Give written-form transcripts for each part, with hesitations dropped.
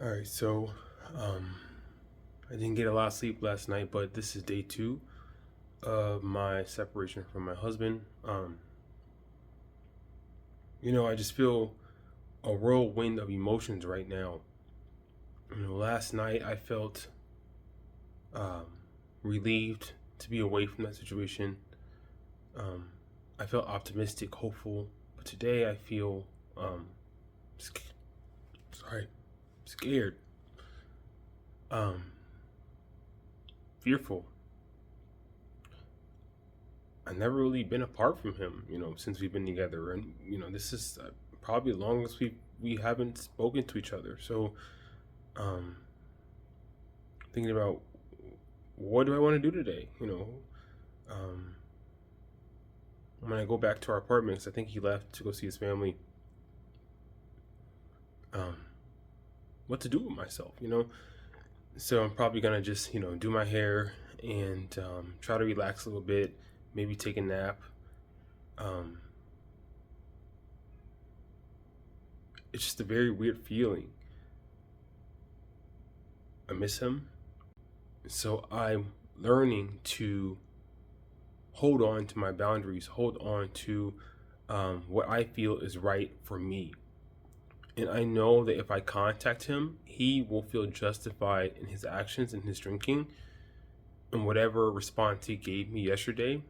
All right, so um, I didn't get a lot of sleep last night, but this is day two of my separation from my husband. I just feel a whirlwind of emotions right now. Last night I felt um, relieved to be away from that situation. Um, I felt optimistic, hopeful, but today I feel sc- scared, um, fearful. I've never really been apart from him, since we've been together, and this is probably the longest we haven't spoken to each other. So, um, thinking about what do I want to do today? Um, when I go back to our apartment, 'cause I think he left to go see his family. Um, what to do with myself? So I'm probably gonna just do my hair and try to relax a little bit, maybe take a nap. Um, it's just a very weird feeling. I miss him. So I'm learning to hold on to my boundaries, hold on to what I feel is right for me. And I know that if I contact him, he will feel justified in his actions and his drinking and whatever response he gave me yesterday.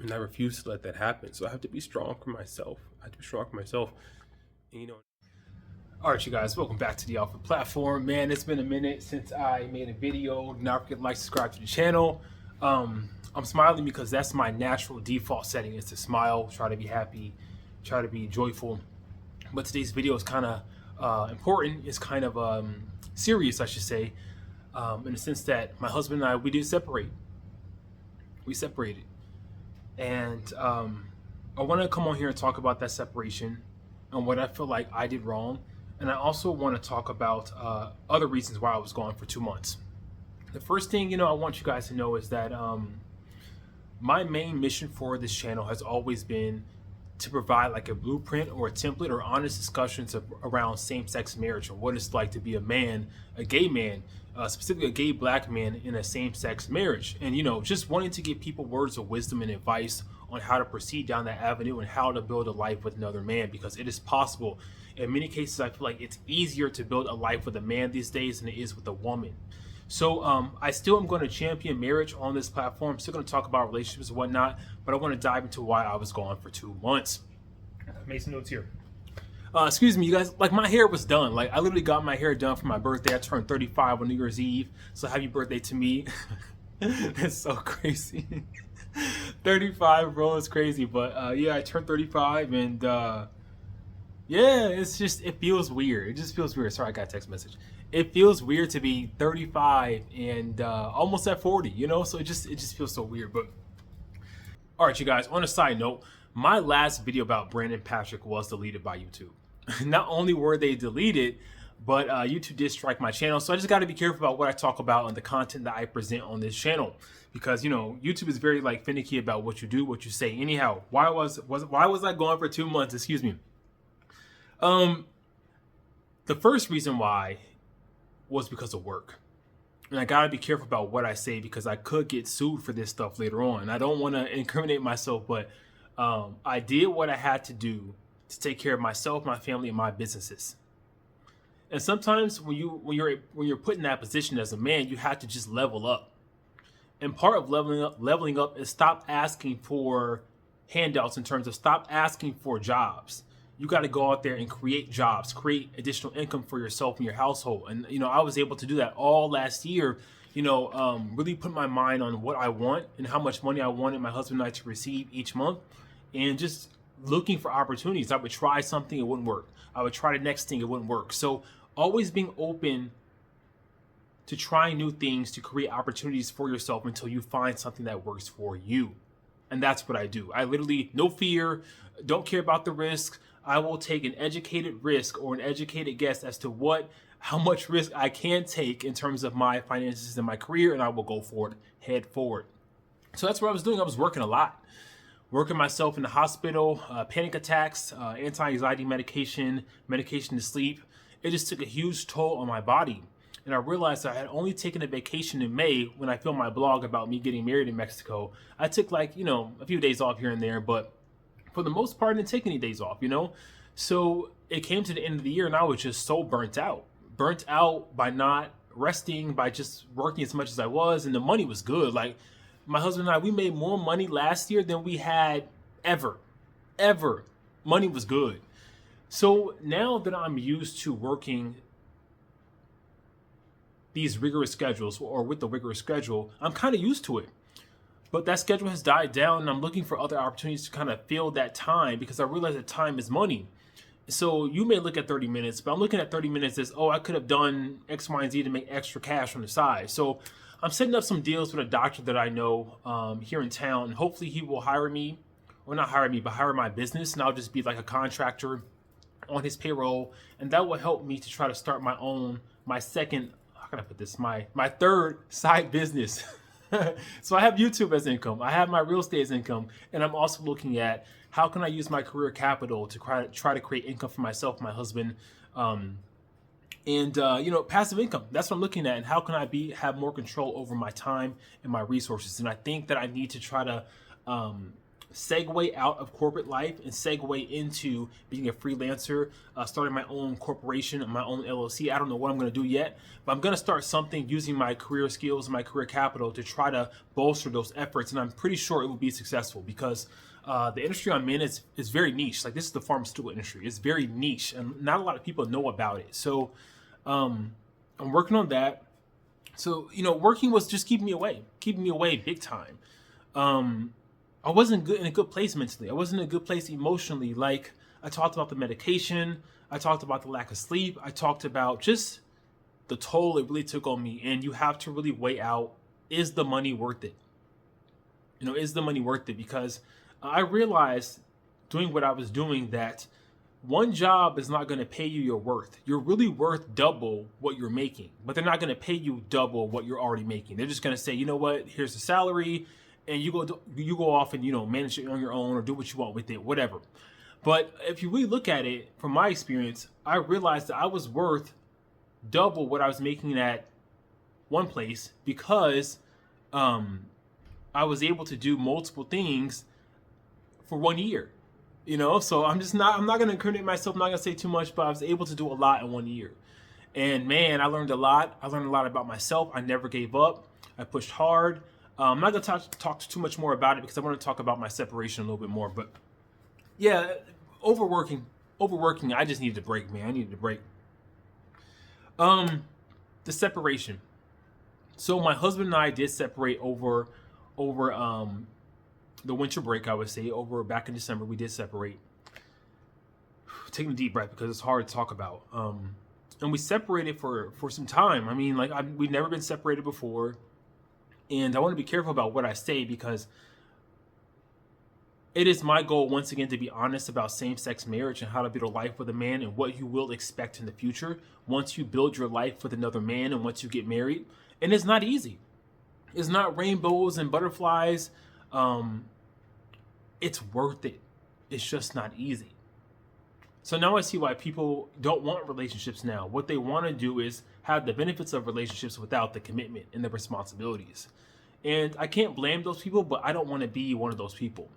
And I refuse to let that happen. So I have to be strong for myself. And, all right, you guys, welcome back to the Alpha Platform. Man, it's been a minute since I made a video. Do not forget to like, subscribe to the channel. I'm smiling because that's my natural default setting, is to smile, try to be happy, try to be joyful. But today's video is kind of important. It's kind of serious, I should say, in the sense that my husband and I, we did separate. We separated. And I want to come on here and talk about that separation and what I feel like I did wrong. And I also want to talk about other reasons why I was gone for 2 months. The first thing, I want you guys to know is that my main mission for this channel has always been to provide like a blueprint or a template or honest discussions around same-sex marriage and what it's like to be a man, a gay man, specifically a gay black man in a same-sex marriage. And, just wanting to give people words of wisdom and advice on how to proceed down that avenue and how to build a life with another man, because it is possible. In many cases, I feel like it's easier to build a life with a man these days than it is with a woman. So I still am going to champion marriage on this platform. I'm still going to talk about relationships and whatnot, but I want to dive into why I was gone for 2 months. I made some notes here. Excuse me, you guys, like my hair was done. Like I literally got my hair done for my birthday. I turned 35 on New Year's Eve. So happy birthday to me. That's so crazy. 35, bro, it's crazy. But yeah, I turned 35 and yeah, it feels weird. It just feels weird. Sorry, I got a text message. It feels weird to be 35 and almost at 40, so it just feels so weird. But all right, you guys, on a side note, my last video about Brandon Patrick was deleted by YouTube. Not only were they deleted, but YouTube did strike my channel. So I just got to be careful about what I talk about and the content that I present on this channel, because YouTube is very finicky about what you do, what you say. Anyhow, why was I gone for 2 months? Excuse me. The first reason why was because of work. And I gotta be careful about what I say, because I could get sued for this stuff later on. I don't want to incriminate myself, but I did what I had to do to take care of myself, my family, and my businesses. And sometimes when you're put in that position as a man, you have to just level up. And part of leveling up is stop asking for handouts, in terms of stop asking for jobs. You got to go out there and create jobs, create additional income for yourself and your household. And, I was able to do that all last year, really put my mind on what I want and how much money I wanted my husband and I to receive each month, and just looking for opportunities. I would try something, it wouldn't work. I would try the next thing, it wouldn't work. So always being open to trying new things to create opportunities for yourself until you find something that works for you. And that's what I do. I literally, no fear, don't care about the risk. I will take an educated risk or an educated guess as to how much risk I can take in terms of my finances and my career, and I will go for it, head forward. So that's what I was doing. I was working a lot, working myself in the hospital, panic attacks, anti-anxiety medication to sleep. it just took a huge toll on my body. And I realized I had only taken a vacation in May when I filmed my blog about me getting married in Mexico. I took like, a few days off here and there, but for the most part, I didn't take any days off. So it came to the end of the year and I was just so burnt out by not resting, by just working as much as I was. And the money was good. Like my husband and I, we made more money last year than we had ever. Money was good. So now that I'm used to working these rigorous schedules, or with the rigorous schedule, I'm kind of used to it. But that schedule has died down and I'm looking for other opportunities to kind of fill that time, because I realize that time is money. So you may look at 30 minutes, but I'm looking at 30 minutes as, I could have done X, Y, and Z to make extra cash on the side. So I'm setting up some deals with a doctor that I know here in town. And hopefully he will hire me, or not hire me, but hire my business. And I'll just be like a contractor on his payroll. And that will help me to try to start my second, how can I put this? My third side business. So I have YouTube as income. I have my real estate as income. And I'm also looking at how can I use my career capital to try to create income for myself, my husband, and passive income. That's what I'm looking at. And how can I have more control over my time and my resources? And I think that I need to try to segue out of corporate life and segue into being a freelancer, starting my own corporation, my own LLC. I don't know what I'm going to do yet, but I'm going to start something using my career skills and my career capital to try to bolster those efforts. And I'm pretty sure it will be successful, because the industry I'm in is very niche. Like, this is the pharmaceutical industry. It's very niche and not a lot of people know about it. So I'm working on that. So, working was just keeping me away big time. I wasn't in a good place mentally. I wasn't in a good place emotionally. Like, I talked about the medication. I talked about the lack of sleep. I talked about just the toll it really took on me. And you have to really weigh out, is the money worth it? Is the money worth it? Because I realized doing what I was doing that one job is not going to pay you your worth. You're really worth double what you're making, but they're not going to pay you double what you're already making. They're just going to say, you know what, here's the salary. And you go off and, manage it on your own or do what you want with it, whatever. But if you really look at it, from my experience, I realized that I was worth double what I was making at one place, because I was able to do multiple things for 1 year. So I'm not going to incriminate myself. I'm not going to say too much, but I was able to do a lot in 1 year. And man, I learned a lot. I learned a lot about myself. I never gave up. I pushed hard. I'm not going to talk too much more about it, because I want to talk about my separation a little bit more. But yeah, overworking. I just needed a break, man. I needed a break. The separation. So my husband and I did separate over the winter break. I would say back in December, we did separate. Taking a deep breath, because it's hard to talk about. And we separated for some time. I mean, we've never been separated before. And I want to be careful about what I say, because it is my goal, once again, to be honest about same-sex marriage and how to build a life with a man and what you will expect in the future once you build your life with another man and once you get married. And it's not easy. It's not rainbows and butterflies. It's worth it. It's just not easy. So now I see why people don't want relationships now. What they want to do is have the benefits of relationships without the commitment and the responsibilities. And I can't blame those people, but I don't want to be one of those people.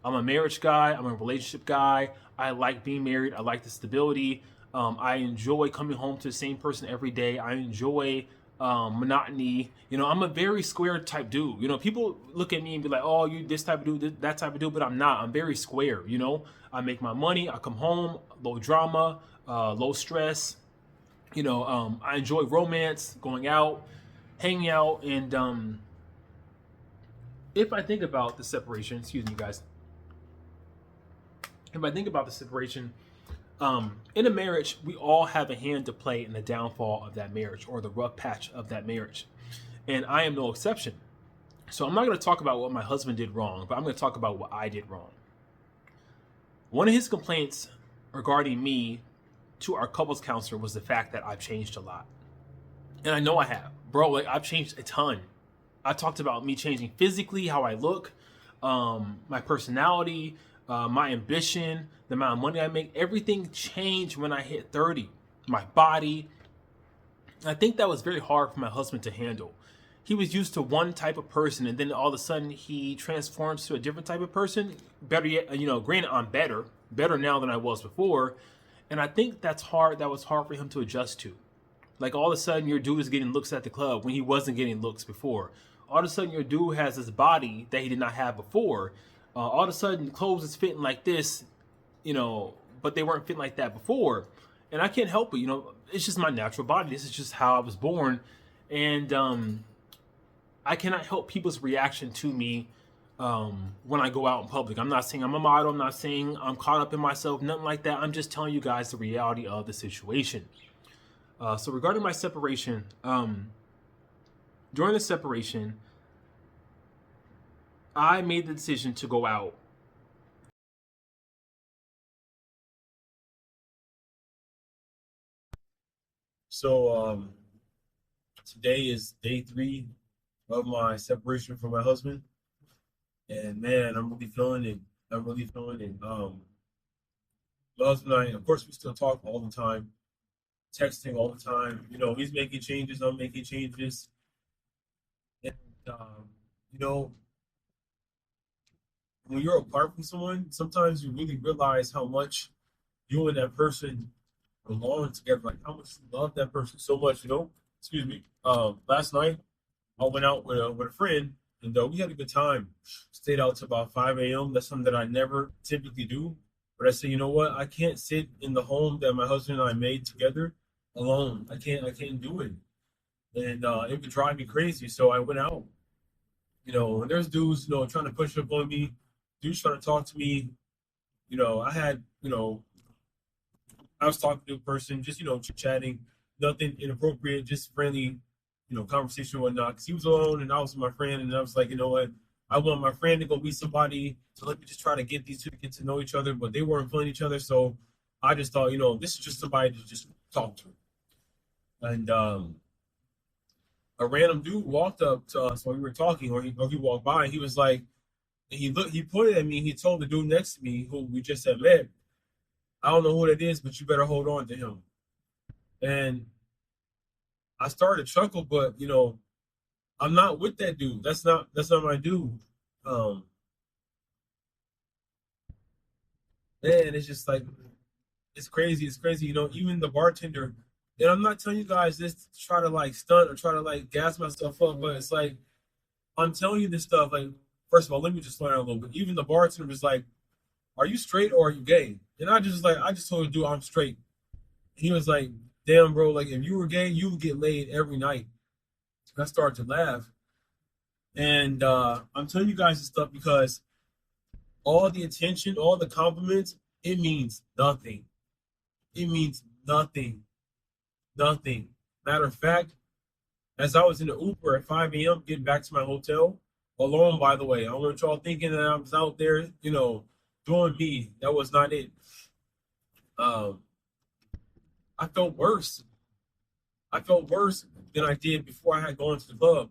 I'm a marriage guy. I'm a relationship guy. I like being married. I like the stability. I enjoy coming home to the same person every day. I enjoy monotony. I'm a very square type dude. People look at me and be like, oh, you this type of dude, that type of dude, but I'm not. I'm very square. I make my money. I come home, low drama, low stress. I enjoy romance, going out, hanging out. And if I think about the separation, excuse me, guys. If I think about the separation, in a marriage, we all have a hand to play in the downfall of that marriage, or the rough patch of that marriage. And I am no exception. So I'm not going to talk about what my husband did wrong, but I'm going to talk about what I did wrong. One of his complaints regarding me to our couples counselor was the fact that I've changed a lot. And I know I have. Bro, I've changed a ton. I talked about me changing physically, how I look, my personality, my ambition, the amount of money I make. Everything changed when I hit 30. my body. I think that was very hard for my husband to handle. He was used to one type of person, and then all of a sudden he transforms to a different type of person. Better yet, granted, I'm better now than I was before, and I think that's hard. That was hard for him to adjust to. Like all of a sudden, your dude is getting looks at the club when he wasn't getting looks before. All of a sudden, your dude has this body that he did not have before. All of a sudden, clothes is fitting like this, but they weren't fitting like that before. And I can't help it, it's just my natural body. This is just how I was born, and I cannot help people's reaction to me when I go out in public. I'm not saying I'm a model. I'm not saying I'm caught up in myself. Nothing like that. I'm just telling you guys the reality of the situation. So regarding my separation, during the separation, I made the decision to go out. So today is day 3 of my separation from my husband, and man, I'm really feeling it. I'm really feeling it. My husband and I, of course, we still talk all the time, texting all the time. He's making changes, I'm making changes, and you know, when you're apart from someone, sometimes you really realize how much you and that person belong together, like how much you love that person so much. Excuse me. Last night I went out with a friend, and we had a good time. Stayed out to about 5 a.m. That's something that I never typically do. But I said, you know what? I can't sit in the home that my husband and I made together alone. I can't do it. And it would drive me crazy. So I went out, and there's dudes, trying to push up on me, dudes trying to talk to me. I had, I was talking to a person, just, chit-chatting, nothing inappropriate, just friendly, conversation and whatnot. Because he was alone and I was with my friend, and I was like, you know what? I want my friend to go meet somebody, so let me just try to get these two to get to know each other, but they weren't feeling each other. So I just thought, this is just somebody to just talk to. And a random dude walked up to us while we were talking, or he walked by, and he was like, he pointed at me, and he told the dude next to me, who we just had met, I don't know who that is, but you better hold on to him. And I started to chuckle, but I'm not with that dude. That's not my dude. Um, Man, it's just like it's crazy. It's crazy. Even the bartender, and I'm not telling you guys this to try to like stunt or try to like gas myself up, but it's like I'm telling you this stuff. Like, first of all, let me just learn a little bit. Even the bartender was like, "Are you straight or are you gay?" And I just told the dude I'm straight. He was like, "Damn, bro, like if you were gay, you would get laid every night." I started to laugh. And I'm telling you guys this stuff because all the attention, all the compliments, it means nothing. It means nothing. Nothing. Matter of fact, as I was in the Uber at 5 a.m. getting back to my hotel, alone, by the way, I don't want y'all thinking that I was out there, doing me. That was not it. Um, I felt worse. I felt worse than I did before I had gone to the club.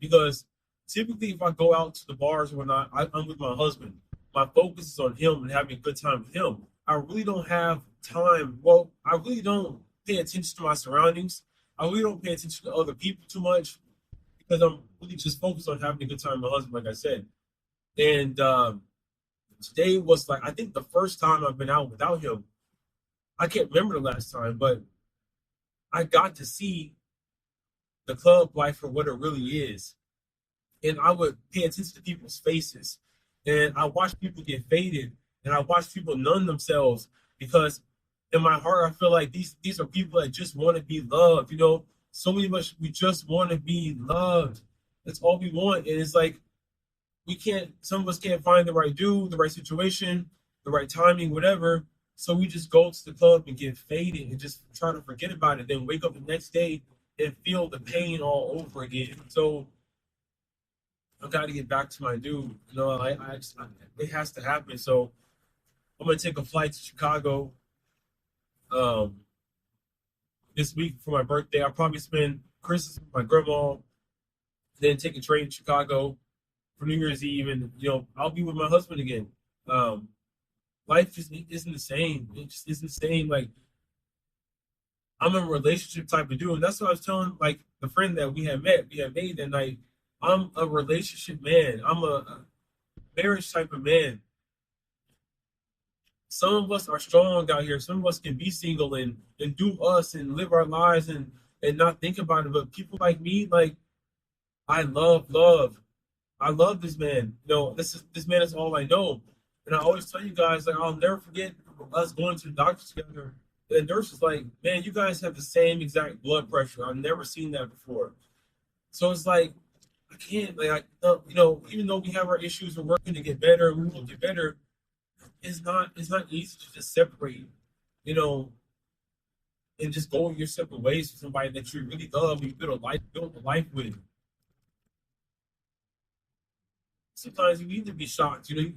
Because typically, if I go out to the bars or whatnot, I'm with my husband. My focus is on him and having a good time with him. I really don't have time. Well, I really don't pay attention to my surroundings. I really don't pay attention to other people too much because I'm really just focused on having a good time with my husband, like I said. And today was like, I think the first time I've been out without him. I can't remember the last time, but I got to see the club life for what it really is. And I would pay attention to people's faces. And I watched people get faded, and I watched people numb themselves because in my heart I feel like these are people that just want to be loved. So many much we just want to be loved. That's all we want. And it's like we can't. Some of us can't find the right dude, the right situation, the right timing, whatever. So we just go to the club and get faded and just try to forget about it. Then wake up the next day and feel the pain all over again. So I got to get back to my dude. It has to happen. So I'm gonna take a flight to Chicago um, this week for my birthday. I'll probably spend Christmas with my grandma, then take a train to Chicago for New Year's Eve, and I'll be with my husband again. Life just isn't the same. It just isn't the same. Like I'm a relationship type of dude. And that's what I was telling like the friend that we had made that night. I'm a relationship man. I'm a marriage type of man. Some of us are strong out here. Some of us can be single and do us and live our lives and not think about it. But people like me, like I love. I love this man. You know, this man is all I know. And I always tell you guys, like, I'll never forget us going to the doctor together. And the nurse was like, man, you guys have the same exact blood pressure. I've never seen that before. So it's like, I can't, like, you know, even though we have our issues, we're working to get better, we will get better. It's not easy to just separate, you know, and just go your separate ways with somebody that you really love and you build a life with. Sometimes you need to be shocked. You know,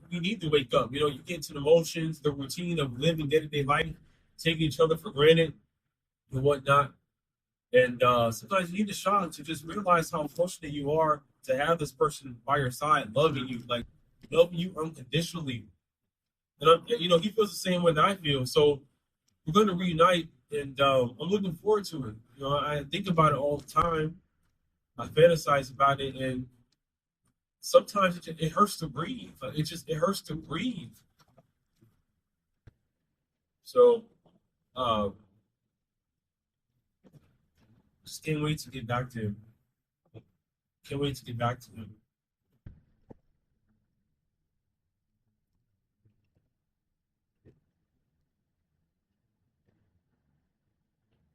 you need to wake up. You know, you get into the motions, the routine of living day to day life, taking each other for granted and whatnot. And sometimes you need a shock to just realize how fortunate you are to have this person by your side, loving you, like loving you unconditionally. And you know, he feels the same way that I feel. So we're going to reunite, and I'm looking forward to it. You know, I think about it all the time. I fantasize about it, and sometimes it hurts to breathe. Like, it hurts to breathe. So uh, just can't wait to get back to him. Can't wait to get back to him.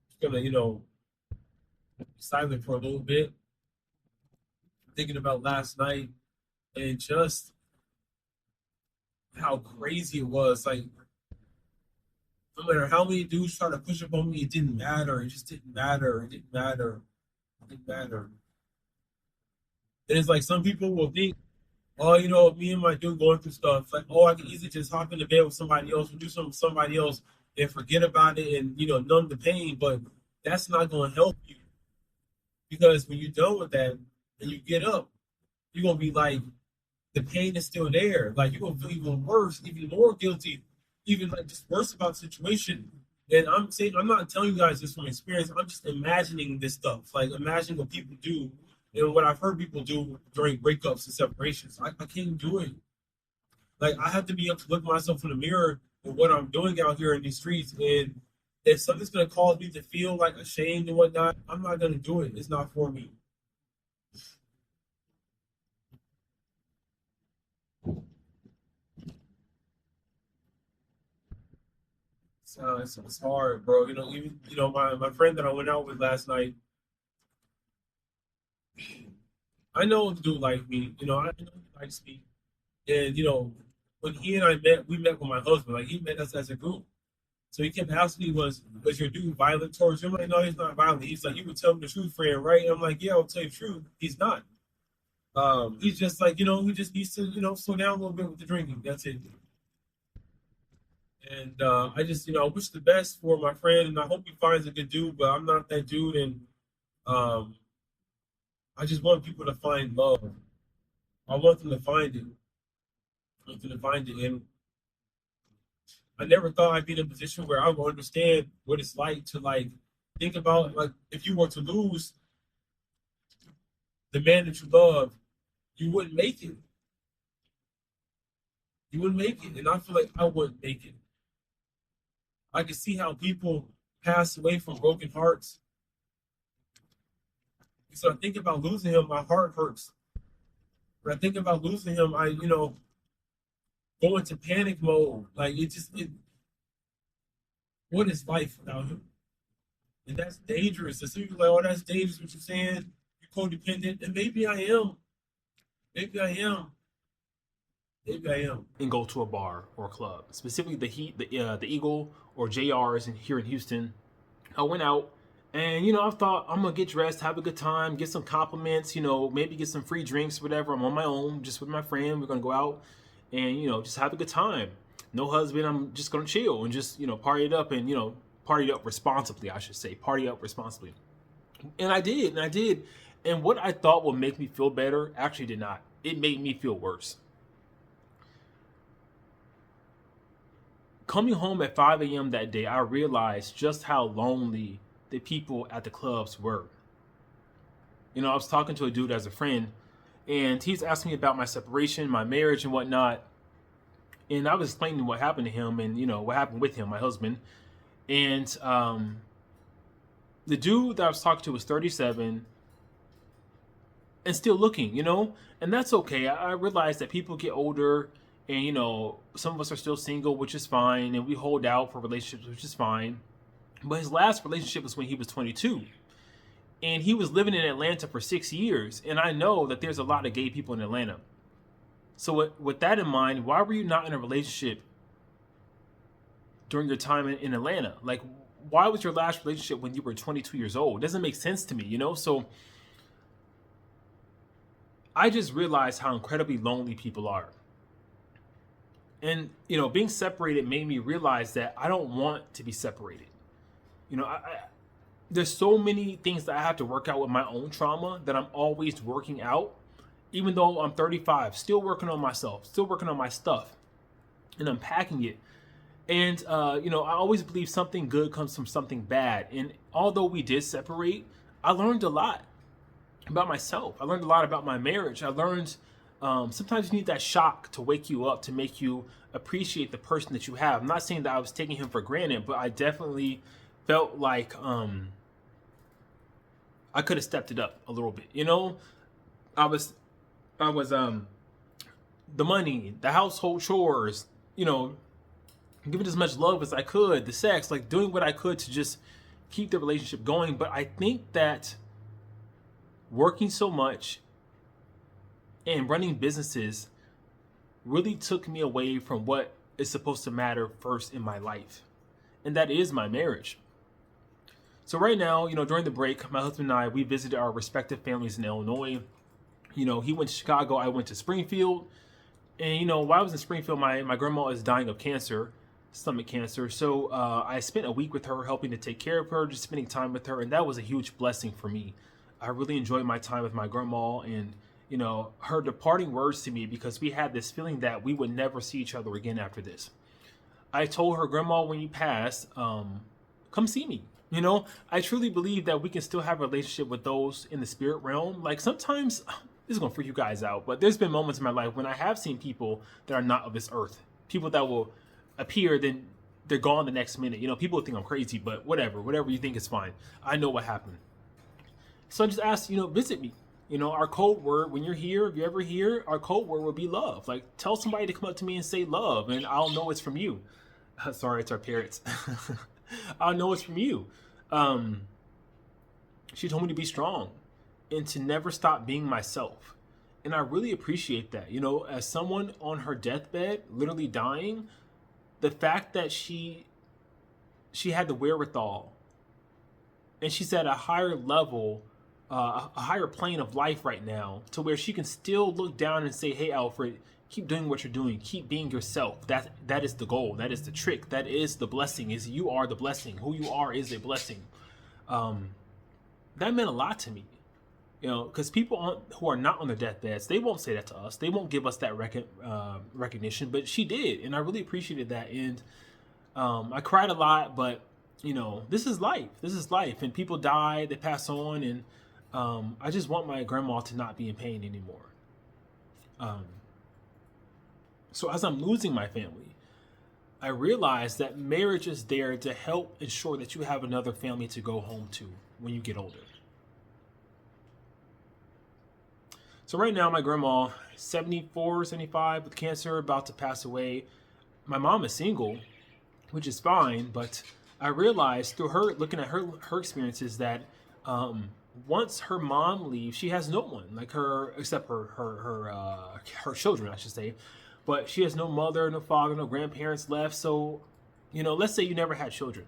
Just gonna, you know, be silent for a little bit, thinking about last night and just how crazy it was. Like no matter how many dudes tried to push up on me, it didn't matter. It just didn't matter. It didn't matter. It didn't matter. And it's like some people will think, oh, you know, me and my dude going through stuff. Like, oh, I can easily just hop into bed with somebody else or do something with somebody else and forget about it and, you know, numb the pain. But that's not going to help you because when you're done with that and you get up, you're going to be like, the pain is still there. Like, you're going to feel even worse, even more guilty, even like just worse about the situation. And I'm saying, I'm not telling you guys this from experience. I'm just imagining this stuff, like imagining what people do and what I've heard people do during breakups and separations. I can't do it. Like I have to be able to look myself in the mirror and what I'm doing out here in these streets. And if something's gonna cause me to feel like ashamed and whatnot, I'm not gonna do it. It's not for me. So it's hard, bro. You know, even you know, my friend that I went out with last night, I know the dude like me. You know, I know he likes me. And you know, when he and I met, we met with my husband. Like he met us as a group. So he kept asking me, was your dude violent towards you? I'm like, no, he's not violent. He's like, you would tell him the truth, friend, right? And I'm like, yeah, I'll tell you the truth. He's not. He's just like, you know, he just needs to, you know, slow down a little bit with the drinking. That's it. And I just, you know, I wish the best for my friend, and I hope he finds a good dude. But I'm not that dude, and um, I just want people to find love. I want them to find it. I want them to find it, and I never thought I'd be in a position where I would understand what it's like to like think about like if you were to lose the man that you love, you wouldn't make it. You wouldn't make it, and I feel like I wouldn't make it. I can see how people pass away from broken hearts. So I think about losing him, my heart hurts. When I think about losing him, I you know go into panic mode. Like what is life without him? And that's dangerous. And some people are like, oh, that's dangerous. What you're saying? You're codependent, and maybe I am. Maybe I am. Maybe I am. And go to a bar or a club, specifically the Eagle or JR's here in Houston. I went out and I thought I'm gonna get dressed, have a good time, get some compliments, maybe get some free drinks, whatever. I'm on my own, just with my friend. We're gonna go out and just have a good time. No husband. I'm just gonna chill and just party it up and party it up responsibly. I should say party up responsibly. And I did, and I did. And what I thought would make me feel better actually did not. It made me feel worse. Coming home at 5 a.m. that day, I realized just how lonely the people at the clubs were. You know, I was talking to a dude as a friend, and he's asking me about my separation, my marriage, and whatnot. And I was explaining what happened to him and, you know, what happened with him, my husband. And the dude that I was talking to was 37 and still looking, you know, and that's okay. I realize that people get older and, you know, some of us are still single, which is fine. And we hold out for relationships, which is fine. But his last relationship was when he was 22. And he was living in Atlanta for 6 years. And I know that there's a lot of gay people in Atlanta. So with that in mind, why were you not in a relationship during your time in Atlanta? Like, why was your last relationship when you were 22 years old? It doesn't make sense to me, you know? So I just realized how incredibly lonely people are. And, you know, being separated made me realize that I don't want to be separated. You know, there's so many things that I have to work out with my own trauma that I'm always working out. Even though I'm 35, still working on myself, still working on my stuff and unpacking it. And, you know, I always believe something good comes from something bad. And although we did separate, I learned a lot about myself. I learned a lot about my marriage. I learned sometimes you need that shock to wake you up, to make you appreciate the person that you have. I'm not saying that I was taking him for granted, but I definitely felt like I could have stepped it up a little bit. You know, I was the money, the household chores, you know, giving as much love as I could, the sex, like doing what I could to just keep the relationship going. But I think that working so much and running businesses really took me away from what is supposed to matter first in my life, and that is my marriage. So right now, you know, during the break, my husband and I, we visited our respective families in Illinois. You know, he went to Chicago, I went to Springfield. And, you know, while I was in Springfield, my grandma is dying of cancer, stomach cancer. So I spent a week with her, helping to take care of her, just spending time with her. And that was a huge blessing for me. I really enjoyed my time with my grandma and, you know, her departing words to me, because we had this feeling that we would never see each other again after this. I told her, Grandma, when you pass, come see me. You know, I truly believe that we can still have a relationship with those in the spirit realm. Like sometimes, this is going to freak you guys out, but there's been moments in my life when I have seen people that are not of this earth. People that will appear, then they're gone the next minute. You know, people think I'm crazy, but whatever you think is fine. I know what happened. So I just asked, you know, visit me. You know, our code word, when you're here, if you're ever here, our code word will be love. Like, tell somebody to come up to me and say love, and I'll know it's from you. Sorry, it's our parents. I'll know it's from you. She told me to be strong and to never stop being myself. And I really appreciate that. You know, as someone on her deathbed, literally dying, the fact that she had the wherewithal, and she's at a higher level, a higher plane of life right now, to where she can still look down and say, hey, Alfred, keep doing what you're doing. Keep being yourself. That is the goal. That is the trick. That is the blessing. Is you are the blessing. Who you are is a blessing. That meant a lot to me. You know, because people who are not on their deathbeds, they won't say that to us. They won't give us that recognition, but she did, and I really appreciated that. And I cried a lot, but you know, this is life. This is life, and people die, they pass on, and I just want my grandma to not be in pain anymore. So as I'm losing my family, I realized that marriage is there to help ensure that you have another family to go home to when you get older. So right now, my grandma, 74, 75 with cancer, about to pass away. My mom is single, which is fine, but I realized through her, looking at her experiences, that once her mom leaves, she has no one, like her, except her children, I should say. But she has no mother, no father, no grandparents left. So, you know, let's say you never had children.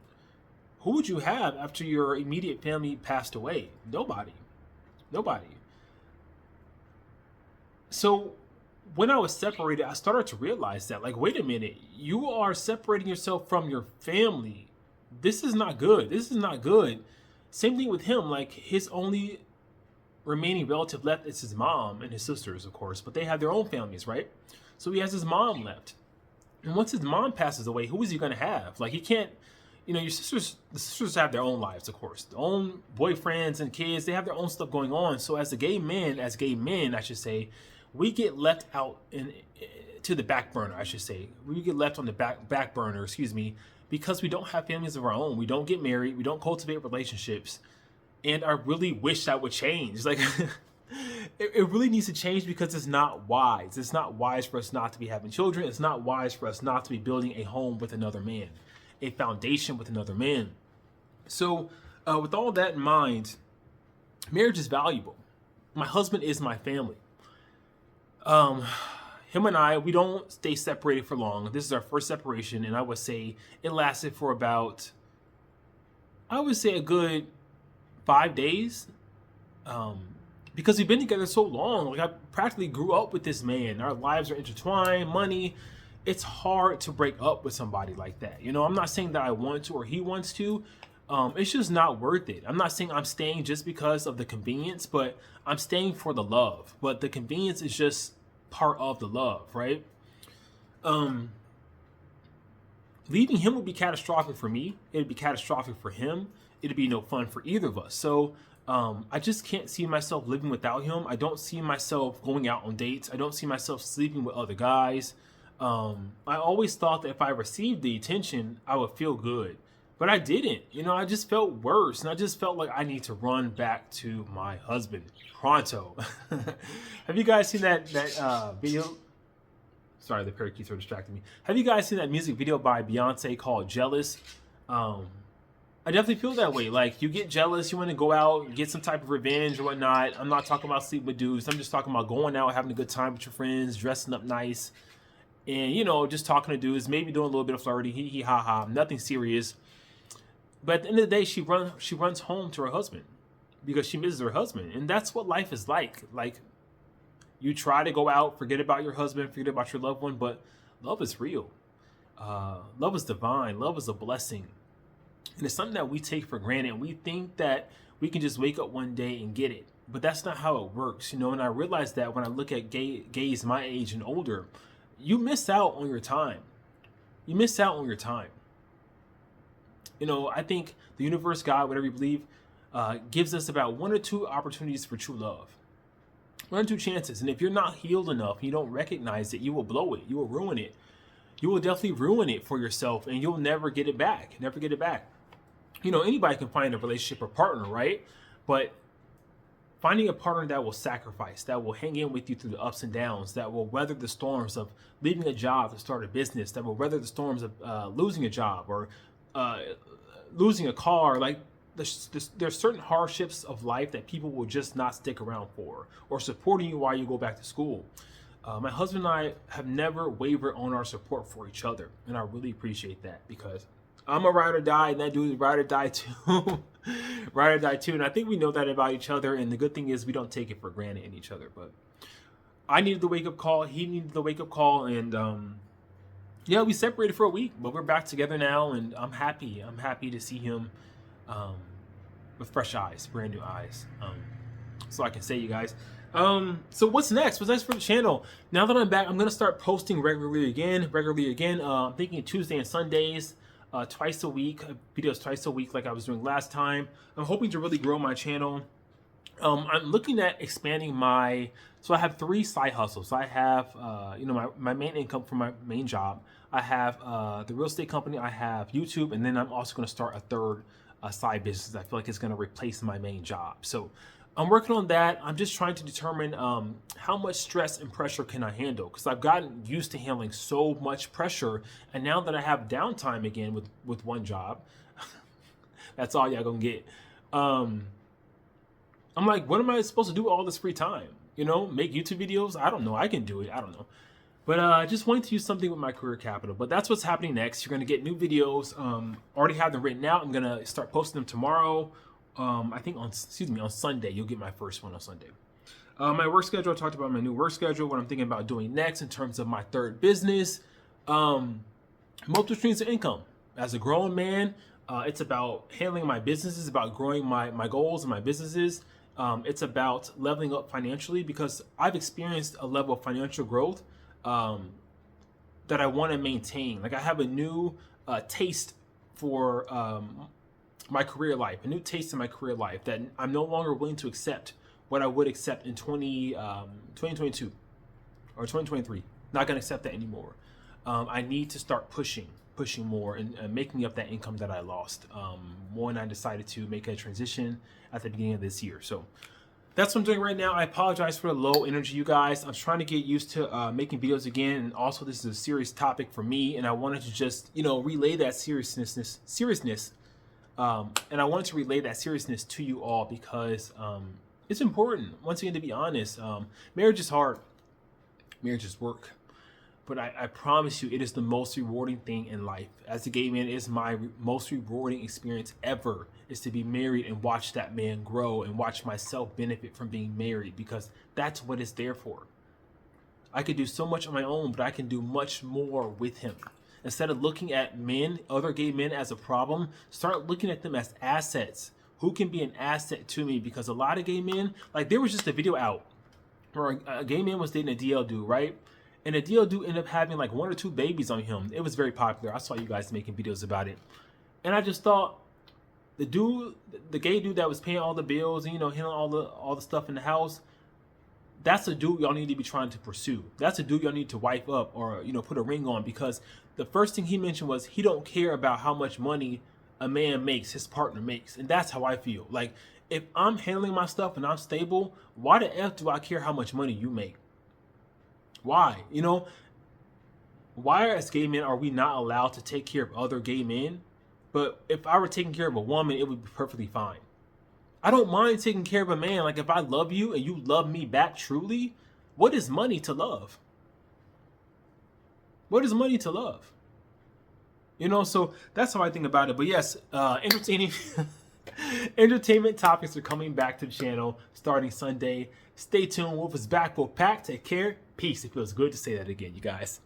Who would you have after your immediate family passed away? Nobody. So when I was separated, I started to realize that, like, wait a minute, you are separating yourself from your family. This is not good. Same thing with him. Like, his only remaining relative left is his mom and his sisters, of course, but they have their own families, right? So he has his mom left. And once his mom passes away, who is he going to have? Like, he can't, the sisters have their own lives, of course, their own boyfriends and kids. They have their own stuff going on. So as gay men, I should say, we get left out to the back burner, I should say. We get left on the back burner, excuse me, because we don't have families of our own. We don't get married. We don't cultivate relationships. And I really wish that would change. Like, it really needs to change because it's not wise. It's not wise for us not to be having children. It's not wise for us not to be building a home with another man, a foundation with another man. So with all that in mind, marriage is valuable. My husband is my family. Him and I, we don't stay separated for long. This is our first separation, and I would say it lasted for about, I would say, a good 5 days. Because we've been together so long. Like, I practically grew up with this man. Our lives are intertwined, money. It's hard to break up with somebody like that. I'm not saying that I want to or he wants to. It's just not worth it. I'm not saying I'm staying just because of the convenience, but I'm staying for the love. But the convenience is just part of the love, right? Leaving him would be catastrophic for me. It'd be catastrophic for him. It'd be no fun for either of us. So I just can't see myself living without him. I don't see myself going out on dates. I don't see myself sleeping with other guys. I always thought that if I received the attention, I would feel good. But I didn't. I just felt worse. And I just felt like I need to run back to my husband pronto. Have you guys seen that video? Sorry, the parakeets are distracting me. Have you guys seen that music video by Beyonce called Jealous? I definitely feel that way. Like, you get jealous, you want to go out and get some type of revenge or whatnot. I'm not talking about sleep with dudes. I'm just talking about going out, having a good time with your friends, dressing up nice, and, just talking to dudes, maybe doing a little bit of flirting, hee hee ha ha, nothing serious. But at the end of the day, she runs home to her husband because she misses her husband. And that's what life is like. Like, you try to go out, forget about your husband, forget about your loved one, but love is real. Love is divine. Love is a blessing. And it's something that we take for granted. We think that we can just wake up one day and get it. But that's not how it works, And I realize that when I look at gays my age and older, you miss out on your time. You miss out on your time. I think the universe, God, whatever you believe, gives us about 1 or 2 opportunities for true love. 1 or 2 chances. And if you're not healed enough, you don't recognize it, you will blow it. You will ruin it. You will definitely ruin it for yourself, and you'll never get it back. Never get it back. Anybody can find a relationship or partner, right? But finding a partner that will sacrifice, that will hang in with you through the ups and downs, that will weather the storms of leaving a job to start a business, that will weather the storms of losing a job or losing a car. Like, there's certain hardships of life that people will just not stick around for, or supporting you while you go back to school. My husband and I have never wavered on our support for each other, and I really appreciate that because I'm a ride or die, and that dude is ride or die too. Ride or die too, and I think we know that about each other, and the good thing is we don't take it for granted in each other. But I needed the wake-up call, he needed the wake-up call, and yeah, we separated for a week, but we're back together now, and I'm happy. I'm happy to see him with fresh eyes, brand new eyes. So I can say, you guys. So what's next? What's next for the channel? Now that I'm back, I'm gonna start posting regularly again. I'm thinking Tuesday and Sundays, twice a week, videos twice a week, like I was doing last time. I'm hoping to really grow my channel. I'm looking at expanding so I have 3 side hustles. I have, my main income from my main job. I have the real estate company. I have YouTube, and then I'm also going to start a 3rd side business. I feel like it's going to replace my main job. So I'm working on that. I'm just trying to determine how much stress and pressure can I handle, because I've gotten used to handling so much pressure, and now that I have downtime again with one job, that's all y'all gonna get. I'm like, what am I supposed to do with all this free time? Make YouTube videos? I don't know. I can do it. I don't know. But I just wanted to use something with my career capital. But that's what's happening next. You're going to get new videos. Already have them written out. I'm going to start posting them tomorrow. I think on Sunday. You'll get my first one on Sunday. My work schedule, I talked about my new work schedule, what I'm thinking about doing next in terms of my 3rd business. Multiple streams of income. As a grown man, it's about handling my businesses, it's about growing my goals and my businesses. It's about leveling up financially, because I've experienced a level of financial growth that that I want to maintain. Like I have a new taste for my career life, a new taste in my career life that I'm no longer willing to accept what I would accept in 2022 or 2023. Not going to accept that anymore. I need to start pushing more and making up that income that I lost. When I decided to make a transition at the beginning of this year. So that's what I'm doing right now. I apologize for the low energy, you guys. I'm trying to get used to making videos again. And also this is a serious topic for me. And I wanted to just, relay that seriousness. And I wanted to relay that seriousness to you all because it's important. Once again, to be honest, marriage is hard. Marriage is work. But I promise you, it is the most rewarding thing in life. As a gay man, it is my most rewarding experience ever, is to be married and watch that man grow and watch myself benefit from being married, because that's what it's there for. I could do so much on my own, but I can do much more with him. Instead of looking at men, other gay men, as a problem, start looking at them as assets. Who can be an asset to me? Because a lot of gay men, like there was just a video out where a gay man was dating a DL dude, right? And the DL dude ended up having like 1 or 2 babies on him. It was very popular. I saw you guys making videos about it. And I just thought, the gay dude that was paying all the bills and, handling all the stuff in the house, that's a dude y'all need to be trying to pursue. That's a dude y'all need to wife up or, put a ring on, because the first thing he mentioned was he don't care about how much money a man makes, his partner makes. And that's how I feel. Like, if I'm handling my stuff and I'm stable, why the F do I care how much money you make? Why? Why as gay men are we not allowed to take care of other gay men? But if I were taking care of a woman, it would be perfectly fine. I don't mind taking care of a man. Like, if I love you and you love me back truly, what is money to love? What is money to love? So that's how I think about it. But yes, entertainment topics are coming back to the channel starting Sunday. Stay tuned. Wolf is back. Wolf Pack. Take care. Peace. It feels good to say that again, you guys.